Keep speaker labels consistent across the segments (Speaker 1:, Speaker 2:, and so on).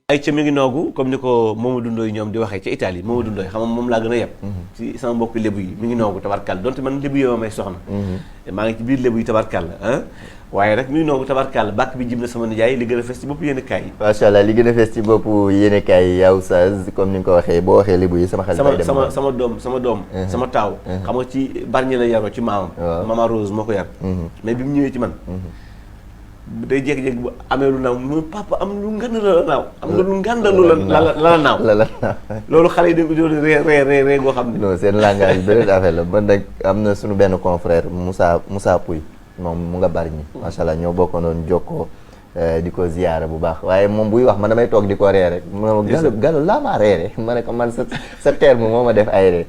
Speaker 1: ay ca mi ngi noogu comme ni ko Mamadou Ndoye ñoom di waxee ca Italie Mamadou Ndoye xam nga moom laa gën a yeb ci sama mbokk lébu yi mi ngi noogu tabarkàlla donte man lébu yi ma may soxna maa ngi ci biir lébu yi tabarkàlla ah waaye rek mi ngi noogu tabarkàlla bàkk bi jib na sama nijaay li gën a fes ci bopp yéen kaay yi
Speaker 2: macha allah li gën a fes ci bopp yéen kaay yi yow Oustaz comme ni nga ko waxee boo waxee lébu yi sama xel
Speaker 1: sama doom sama taaw xam nga ci Bargny la yaroo ci maamam Mama Rose moo ko yar mais bi mu ñëwee ci man day jékki-jékki bu amee lu naaw mu papa am lu ngand la naaw am nga lu ngàndalu la naaw loolu xale yi dañ ko doon ree goo xam ne
Speaker 2: non seen langage beneen affaire la man nag am na suñu benn confrère Moussa Pouy moom mu nga Bargny macha allah ñoo bokkoon doon jokkoo di ko ziyaara bu baax waaye moom buy wax man damay toog di ko ree rek galu laa maa reere ma ne ko man sa terme moo ma def ay ree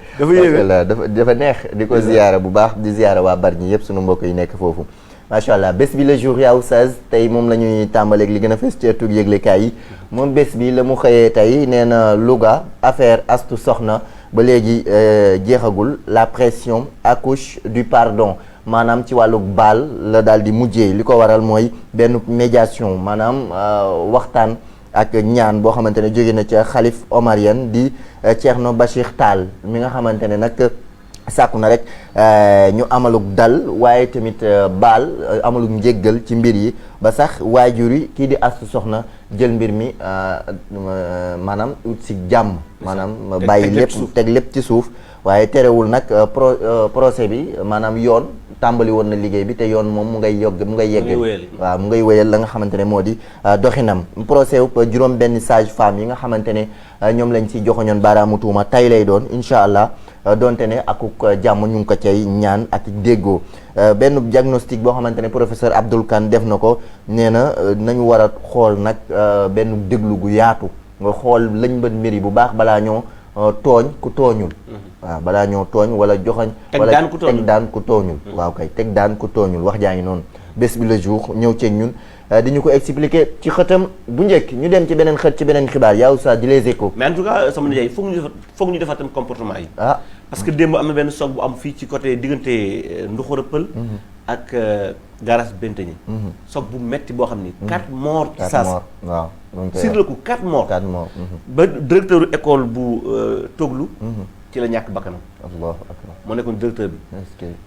Speaker 2: dafa neex di ko ziyaara bu baax di ziyaara waa Bargny yëpp suñu mbokk yi nekk foofu macha allah bés bi le jour yaa Oustaz tey moom la ñuy tàmbaleeg li gën a fës ci tug yëglekaay yi moom bés bi la mu xëyee tey nee na Louga affaire Astou Sokhna ba léegi jeexagul la pression accouche du pardon maanaam ci wàllu baal la daal di mujjee li ko waral mooy benn médiation maanaam waxtaan ak ñaan boo xamante ne jóge na ca xalif Omarienne di Thierno Bachir Tall mi nga xamante ne nag sàkku na rek ñu amaluk dal waaye tamit baal amaluk njéggal ci mbir yi ba sax waajur yi kii di Astou Sokhna jël mbir mi maanaam ut si jàmm maanaam bàyyi lépp teg lépp ci suuf waaye terewul nag procès bi maanaam yoon tàmbali woon na liggéey bi te yoon moom mu ngay yegg waaw mu ngay wéyal la nga xamante ne moo di doxinam procès wu juróom benn sage femme yi nga xamante ne ñoom lañ ci joxoñoon baaraamu tuuma tay lay doon incha allah donte ne akuk jàmm ñu ngi ko cay ñaan ak déggoo benn diagnostic boo xamante ne professeur Abdoul Kane def na ko nee na nañu war a xool nag benn déglu gu yaatu nga xool lañ bët mbir yi bu baax balaa ñoo tooñ ku tooñul waaw balaa ñoo tooñ wala joxoñ wala teg daan ku tooñul waaw kay teg daan ku tooñul wax jaa ngi noonu bés bi le jour ñëw ceeg ñun di ñu ko expliquer ci xëtam bu njëkk ñu dem ci beneen xët ci beneen xibaar yaa Oustaz di Les Échos
Speaker 1: mais en tout cas sama nijaay foog ñu defar tam comportement yi parce que démb am na benn soog bu am fii ci côté diggante Nduxura Pël ak garage Benteñe soog bu metti boo xam ni 4 morts ci saas
Speaker 2: waaw
Speaker 1: sur le coup 4 morts ba directeur école bu Toglu ci la ñàkk bakkanam
Speaker 2: Allahu akbar
Speaker 1: moo nekkoon directeur bi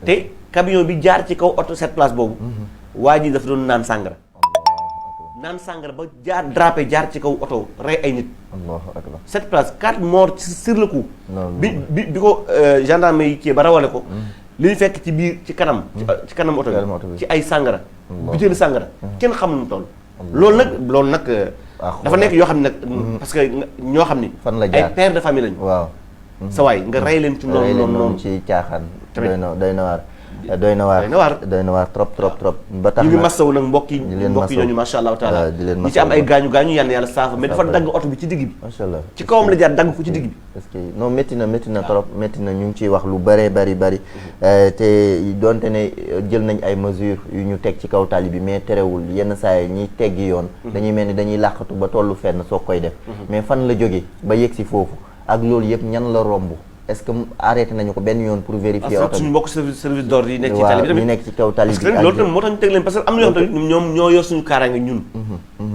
Speaker 1: te camion bi jaar ci kaw oto cette place boobu waa ji dafa doon naan sàngara ba drapé jaar ci kaw oto rey ay nit
Speaker 2: Allahu akbar
Speaker 1: cette place 4 morts sur le coup bi ko gendarme yi kii ba rawale ko li ñu fekk ci biir ci kanam oto bi ci ay sàngara butéeli sàngara kenn xamul nu toll loolu nag dafa nekk yoo xam ne nag parce que ñoo xam ni
Speaker 2: fan la jaar
Speaker 1: ay père de famille lañu
Speaker 2: waaw
Speaker 1: sa waay nga rey leen ci noonu
Speaker 2: ci caaxaan doy na waar trop ba tax
Speaker 1: ñu ngi masawu nag mbokki ñooñu masha Allah taala ñi ci am ay gaañu yàlla saafa mais dafa dagg oto bi ci digg bi
Speaker 2: masha Allah
Speaker 1: ci kawam la jaar dagg ko ci digg bi
Speaker 2: parce que non métti na trop métti na ñu ngi ciy wax lu bari te donte ne jël nañ ay mesures yu ñu teg ci kaw tali bi mais terewul yenn saa yi ñiy teggi yoon dañuy mel ni dañuy làqatu ba tollu fenn soo koy def mais fan la jóge ba yegg si foofu ak loolu yëpp ñan la romb est-ce que arrêté nañu ko benn yoon pour vérifier oto
Speaker 1: suñu mbokk service d'ordre yi nekk ci tali bi tamit
Speaker 2: ñu nekk ci kaw tali bi
Speaker 1: parce que loolu tamit moo tax ñu teg leen parce que am na yoo xam tamit ñoom ñoo yor suñu kaaraange ñun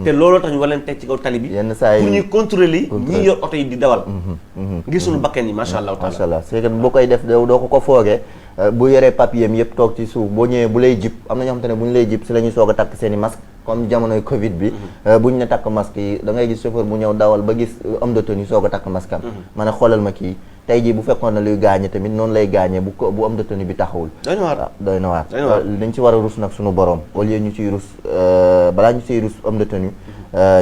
Speaker 1: te looloo tax ñu war leen teg ci kaw tali bi
Speaker 2: yenn saa yi
Speaker 1: pour ñuy contrôler ñi yor oto yi di dawal ngir suñu bakken yi masha Allah taala
Speaker 2: masha Allah c'est que boo koy def doo ko foogee bu yoree papier yëpp toog ci suuf boo ñëwee bu lay jib am na ñoo xam te ne bu ñu lay jib si la ñuy soog a takk seen i masque comme jamonoy Covid bi bu ñu ne takk masque yi da ngay gis chauffeur bu ñëw dawal ba gis homme de tenue soog a takk masque am ma ne xoolal ma kii tey jii bu fekkoon na luy gaañe tamit noonu lay gaañee bu homme de tenue bi taxawul doy na waar dañ ci war a rus nag suñu borom au lieu ñu ciy rus balaa ñu ciy rus homme de tenue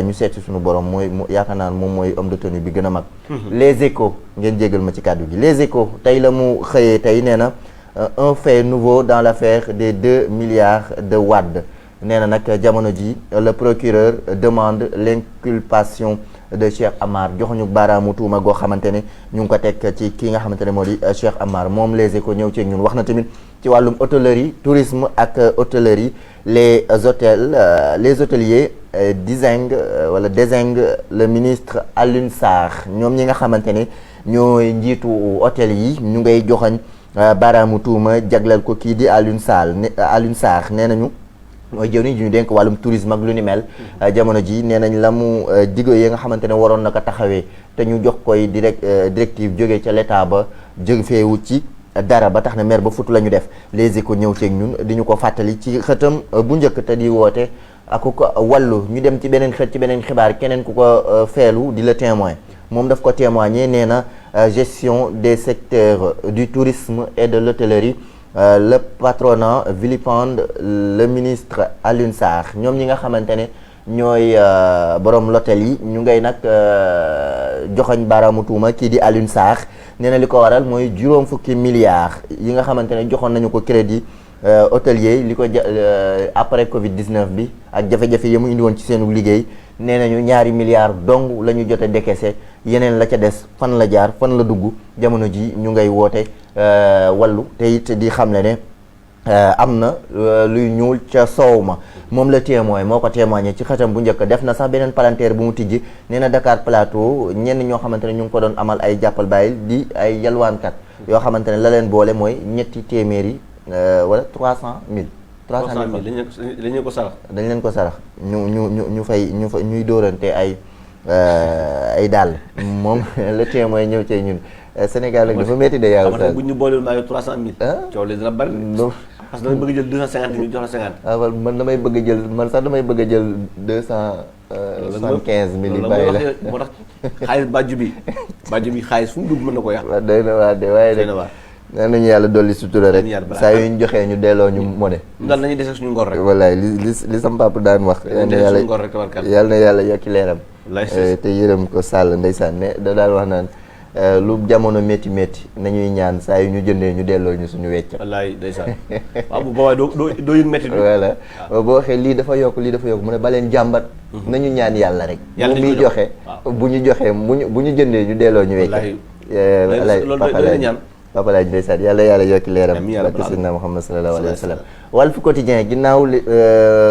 Speaker 2: ñu seet si suñu borom mooy yaakaar naa moom mooy homme de tenue bi gën a mag Les Échos ngeen jégal ma ci kàddu gi Les Échos tey la mu xëyee tey nee na un fait nouveau dans l'affaire des 2 milliards de Wade nee na nag jamono ji le procureur demande l'inculpation de Cheikh Amar joxuñu baaraamu tuuma goo xamante ne ñu ngi ko teg ci kii nga xamante ne moo di Cheikh Amar moom Les Échos ñëw ci ñun wax na tamit ci wàllum hôtellerie tourisme ak hôtellerie les hôteliers désignent le ministre Alioune Sarr ñoom ñi nga xamante ne ñooy njiitu hôtel yi ñu ngay joxañ baaraamu tuuma jagleel ko kii di Alioune Sarr nee nañu mooy jëwriñ ji ñu dénk wàllum tourisme ak lu ni mel jamono ji nee nañ la mu digo yi nga xamante ne waroon na ko taxawee te ñu jox koy directive jógee ca l'état ba jóge feewu ci dara ba tax na maire ba futu la ñu def Les Échos ñëw ceeg ñun di ñu ko fàttali ci xëtam bu njëkk te di woote ak ku ko wàllu ñu dem ci beneen xët ci beneen xibaar keneen ku ko feelu di Le Témoin moom daf ko témoigner nee na gestion des secteurs du tourisme et de l'hôtellerie le patronat vilipende le ministre Alioune Sarr ñoom ñi nga xamante ne ñooy borom l'hôtel yi ñu ngay nag joxoñ baaraamu tuuma kii di Alioune Sarr nee na li ko waral mooy juróom fukki milliards yi nga xamante ne joxoon nañu ko crédit hôtelier li ko après Covid 19 bi ak jafe-jafe yi mu indi woon ci seenu liggéey nee nañu ñaari milliards dong la ñu jote décaissé yeneen la ca des fan la jaar fan la dugg jamono ji ñu ngay woote wallu te it di xamle ne am na luy ñuul ca soow ma moom la témoin moo ko témoigné ci xëtam bu njëkk def na sax beneen palanteer bu mu tijji nee na Dakar Plateau ñenn ñoo xamante ne ñu ngi ko doon amal ay jàppal bàyyil di ay yalwaankat yoo xamante ne la leen boole mooy ñetti téeméeri wala 300 000
Speaker 1: dañ leen ko sarax.
Speaker 2: dañ leen ko sarax ñu fay ñuy dóorante ay dàll moom le témoin ñëw cee ñun Sénégal nag dafa métti de yàlla sax
Speaker 1: bu ñu booleel maa ngi 300 000. coow li dina bari. parce que damay bëgg a jël 250 ñu jox la 50.
Speaker 2: man damay bëgg a jël man sax damay bëgg a jël 275 000 yi bàyyi la
Speaker 1: moo tax xaalis bàjju bi xaalis fu mu dugg mën na ko yàq.
Speaker 2: waaw doy na waar de waaye de nee nañu yàlla dolli sutura rek saa yu ñu joxee ñu delloo ñu mone.
Speaker 1: dal nañu dese suñu ngor rek.
Speaker 2: wallaay li sam papa daan wax. yàlla na yàlla yokki leeram. te yërëm ko Sall ndeysaan ne da daal wax naan lu jamono métti nañuy ñaan saa yu ñu jëndee ñu delloo ñu suñu wecc.
Speaker 1: wallaay ndeysaan waaw bu boobaa doo yëg métti bi.
Speaker 2: voilà boo waxee lii dafa yokk mu ne ba leen jàmbat. nañu ñaan yàlla rek. yàlla muy joxe bu ñu joxee bu ñu jëndee ñu delloo ñu wecc.
Speaker 1: wallaay
Speaker 2: Papa Laaj ndeysaan yàlla yokki leeram barke Seydina Muhammad sallallahu alayhi wa sallam Walf Quotidien ginnaaw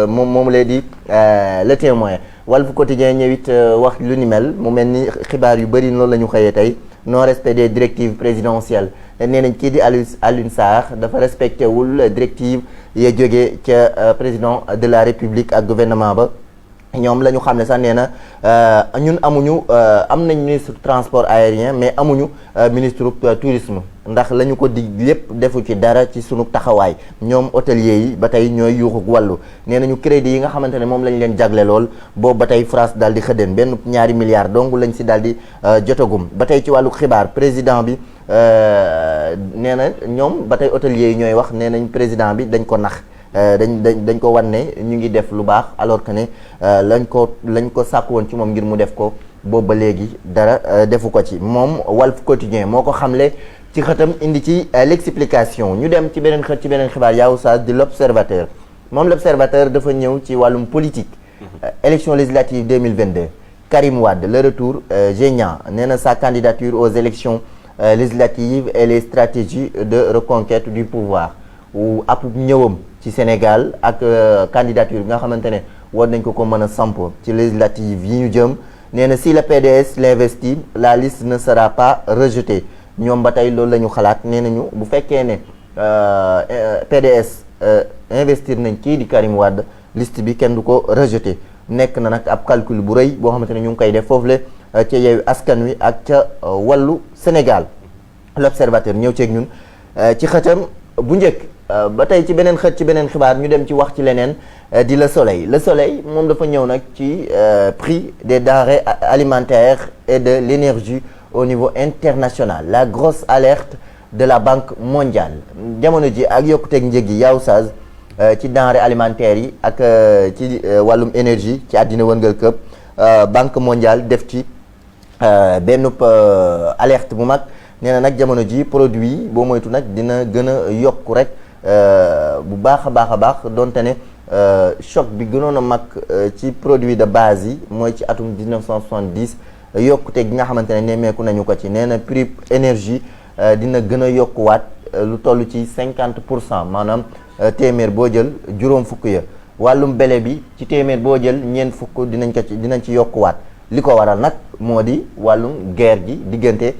Speaker 2: moom lay di Le Témoin Walf Quotidien ñëwit wax lu ni mel mu mel ni xibaar yu bëri loolu la ñu xëyee tey non respect des directives présidentielles nee nañ kii di Alioune Sarr dafa respecté wul directive ya jógee ca président de la République ak gouvernement ba ñoom la ñu xam ne sax nee na ñun am nañ ministre transport aérien mais amuñu ministre tourisme ndax la ñu ko dig lépp defu ci dara ci sunu taxawaay ñoom hôteliers yi ba tey ñooy yuuxu wàllu nee nañu crédit yi nga xamante ne moom lañ leen jagle lool boobu ba tey France daal di xëddeen benn ñaari milliards donc lañ si daal di jotagum ba tey ci wàllu xibaar président bi nee na ñoom ba tey hôteliers yi ñooy wax nee nañ président bi dañ ko nax dañ ko wan ne ñu ngi def lu baax alors que ne lañ ko sàkk woon ci moom ngir mu def ko boobu ba léegi dara defu ko ci moom Walf Quotidien moo ko xamle ci xëtam indi ci l'explication ñu dem ci beneen xët ci beneen xibaar yaa oustaz di l'Observateur moom l'Observateur dafa ñëw ci wàllum politique élection législative 2022 Karim Wade le retour génial nee na sa candidature aux élections législatives et les stratégies de reconquête du pouvoir ab ñëwam ci Sénégal ak candidature bi nga xamante ne war nañ ko mën a samp ci législative yi ñu jëm nee na si le PDS l'investit la liste ne sera pas rejetée ñoom ba tey loolu la ñu xalaat nee nañu bu fekkee ne PDS investir nañ kii di Karim Wade liste bi kenn du ko rejeté nekk na nag ab calcul bu rëy boo xamante ne ñu ngi koy def foofu le ca Yewwi Askan Wi ak ca wàllu Sénégal l'Observateur ñëw ceeg ñun ci xëtam bu njëkk ba tey ci beneen xët ci beneen xibaar ñu dem ci wax ci leneen di Le Soleil moom dafa ñëw nag ci prix des denrées alimentaires et de l'énergie au niveau international la grosse alerte de la Banque mondiale jamono ji ak yokkuteeg njëg yi yaw saz ci denrées alimentaires yi ak ci wàllum énergie ci àddina wërngal këpp Banque mondiale def ci benn alerte bu mag nee na nag jamono ji produit yi boo moytu nag dina gën a yokku rek bu baax a baax donte ne choc bi gënoon a mag ci produit de base yi mooy ci atum 1970 yokkute gi nga xamante ne nemmeeku nañu ko ci nee na prix énergie dina gën a yokkuwaat lu toll ci 50% maanaam téeméer boo jël juróom fukk ya wàllum bele bi ci téeméer boo jël ñeent fukk dinañ ci yokkuwaat li ko waral nag moo di wàllum guerre gi diggante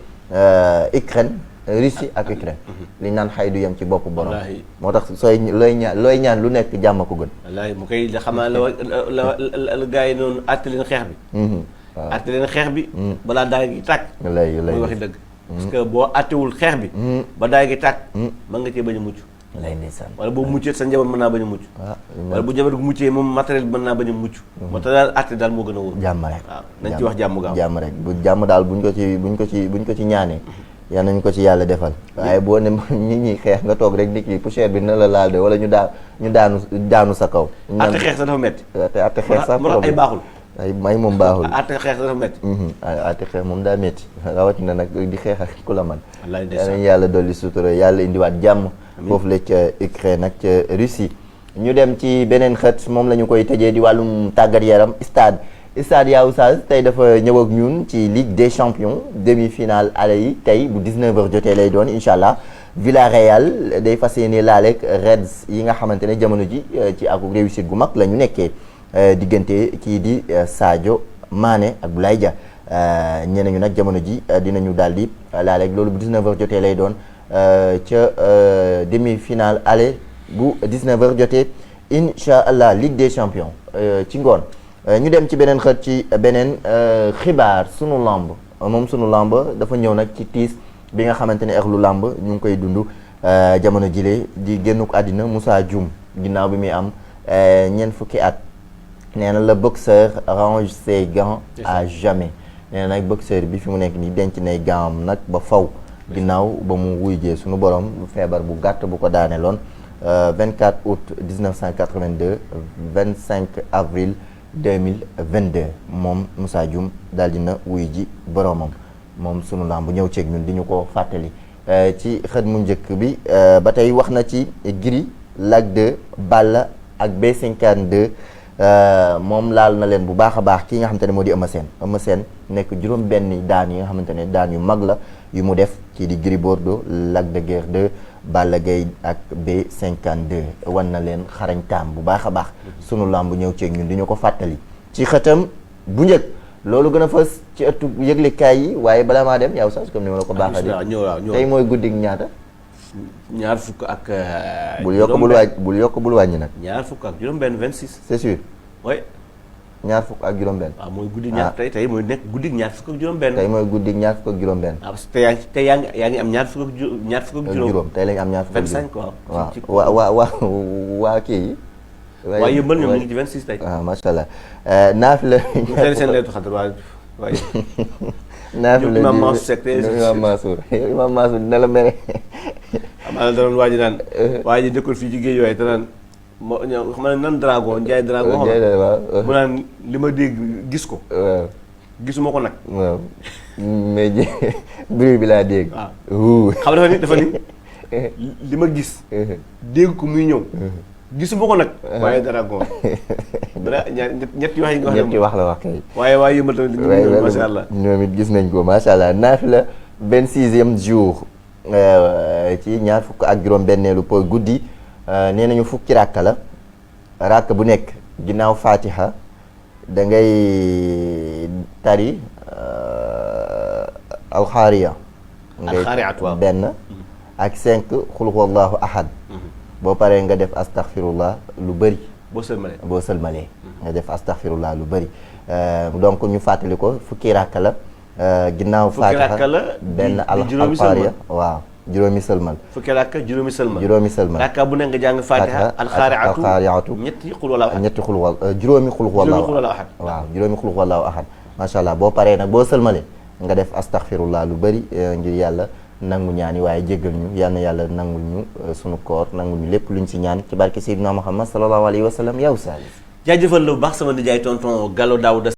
Speaker 2: Ukraine Russie ak Ukraine. li ñu naan xay du yem ci boppu borom.
Speaker 1: wallaahi.
Speaker 2: moo tax sooy looy ñaan lu nekk jàmm ko gën.
Speaker 1: wallaahi mu koy xam naa la gars yi noonu àtte leen xeex bi.
Speaker 2: waaw
Speaker 1: àtte leen xeex bi. balaa daay gi tàkk.
Speaker 2: lay
Speaker 1: muy waxi dëgg. parce que boo àttewul xeex bi. ba daay gi tàkk. mën nga cee bañ a mucc.
Speaker 2: lay ndeysaan.
Speaker 1: wala boo muccee sa njaboot mën naa bañ a mucc. wala bu njaboot gu muccee moom matériel bi mën naa bañ a mucc. moo tax daal àtte daal moo gën a wóor.
Speaker 2: jàmm rek
Speaker 1: waaw nañ ci wax jàmm gaaw.
Speaker 2: jàmm rek bu jàmm daal buñ ko ci ñaanee. yal nañ ko ci yàlla defal. waaye boo ne nit ñi xeex nga toog rek nit ki poussière bi na la laal de wala ñu daanu sa kaw.
Speaker 1: àtte xeex sa dafa metti.
Speaker 2: te àtte xeex sax
Speaker 1: moo tax ay baaxul.
Speaker 2: ay may moom baaxul.
Speaker 1: àtte xeex sa dafa metti.
Speaker 2: àtte xeex moom daa metti rawatina nag di xeex ak ku la man.
Speaker 1: wallaay
Speaker 2: yal nañ yàlla dolli sutura yàlla indiwaat jàmm. foofu la ca Ukraine ak ca Russie. ñu dem ci beneen xët moom la ñu koy tëjee di wàllum tàggat yaram stade yaa Oustaz tey dafa ñëw ak ñun ci Ligue des champions demi-finale aller yi tey bu 19h jotee lay doon incha allah Villarreal day fas yéene laaleeg Reds yi nga xamante ne jamono ji ci ak réussite gu mag la ñu nekkee diggante kii di Sadio Mané ak Boulaye Dia ñeneen ñu nag jamono ji dinañu daal di laaleeg loolu bu 19h jotee lay doon ca demi-finale aller bu 19h jotee incha allah Ligue des champions ci ngoon. ñu dem ci beneen xët ci beneen xibaar sunu lamb moom sunu lamb dafa ñëw nag ci tiis bi nga xamante ne lu lamb ñu ngi koy dund jamono jile di génnuk àddina Moussa Dioum ginnaaw bi muy am ñeent fukki at nee na le boxeur range ses gants à jamais nee na nag boxeur bi fi mu nekk nii denc nay gants am nag ba faw ginnaaw ba mu wuy jee sunu borom feebar bu gàtt bu ko daaneeloon 24 août 1982 25 avril 2022 moom Moussa Dioum daal dina wuy ji boromam moom sunu lamb bu ñëw ceeg ñun di ñu ko fàttali ci xët mu njëkk bi ba tey wax na ci Gris Lac 2 Balla ak B52 moom laal na leen bu baax a baax kii nga xamante ne moo di Eumeu Sène nekk juróom benn daan yi nga xamante ne daan yu mag la yu mu def kii di Gris Bordeaux Lac de Guiers 2 Balla Gaye ak B52 wan na leen xarañtaam bu baax a baax sunu lamb bu ñëw ceeg ñun di ñu ko fàttali ci xëtam bu njëkk loolu gën a fës ci ëttu yëglekaay yi waaye balaa maa dem yow sax comme ni ma la ko baaxee di tey mooy guddig ñaata
Speaker 1: ñaar fukk ak
Speaker 2: bul yokk bul wàññi nag
Speaker 1: ñaar fukk ak juróom benn 26
Speaker 2: c'est sûr
Speaker 1: oui
Speaker 2: ñaar fukk ak juróom benn
Speaker 1: waaw mooy guddi ñaar tey mooy nekk guddi ñaar fukk ak juróom benn
Speaker 2: tey mooy guddi ñaar fukk ak juróom benn
Speaker 1: waaw parce que tey yaa ngi am ñaar fukk ak juróom
Speaker 2: tey lañu am ñaar fukk ak
Speaker 1: 25
Speaker 2: waaw waa kii yi
Speaker 1: waaye yëmbal ñoom ñu ngi ci 26 tey
Speaker 2: waaw macha allah naafila
Speaker 1: seen leetu xadar waaye
Speaker 2: naafila
Speaker 1: Imam Mansour Seck
Speaker 2: Imam Mansour Imam Mansour dina la mere
Speaker 1: xam naa la doon waa ji naan waa ji dëkkul fii ci géej yooyu te naan moo xam ne nan dragon Ndiaye dragon mu naan li ma dégg gis ko
Speaker 2: waaw
Speaker 1: gisuma ko nag
Speaker 2: waaw mais bruit bi laa dégg
Speaker 1: waaw xam dafa ni li ma gis dégg ko muy ñëw gisuma ko nag waaye dragon dara ñetti wax yi nga
Speaker 2: ñetti wax la wax kay
Speaker 1: waaye yëmbal tamit li macha allah
Speaker 2: ñoom it gis nañ ko macha allah naafila 26e jour ci ñaar fukk ak juróom benneelu po guddi nee nañu fukki ràkk la ràkk bu nekk ginnaaw fatiha da ngay tari alxaariya
Speaker 1: ngay
Speaker 2: benn ak 5 xul huwallahu ahad boo paree nga def astaghfirullah lu bëri boo sëlmalee nga def astaghfirullah lu bëri donc ñu fàttali ko fukki ràkk la ginnaaw fatiha benn alxaariya waaw juróomi sëlmal
Speaker 1: fukki rakka juróomi sëlmal rakka bu ne nga jàng fatiha alxaariatu ñetti xul wala
Speaker 2: juróomi xul wallaahu ahad waaw juróomi xul wallaahu ahad macha allah boo paree nag boo sëlmalee nga def astaghfirullah lu bëri ngir yàlla nangu ñaan yi waaye jéggal ñu yal na yàlla nangul ñu sunu koor nangul ñu lépp luñ si ñaan ci barke Seydina Muhammad sallallahu alayhi wa sallam yow Salif
Speaker 1: jaajëfal la bu baax sama nijaay tonton Gallo Daouda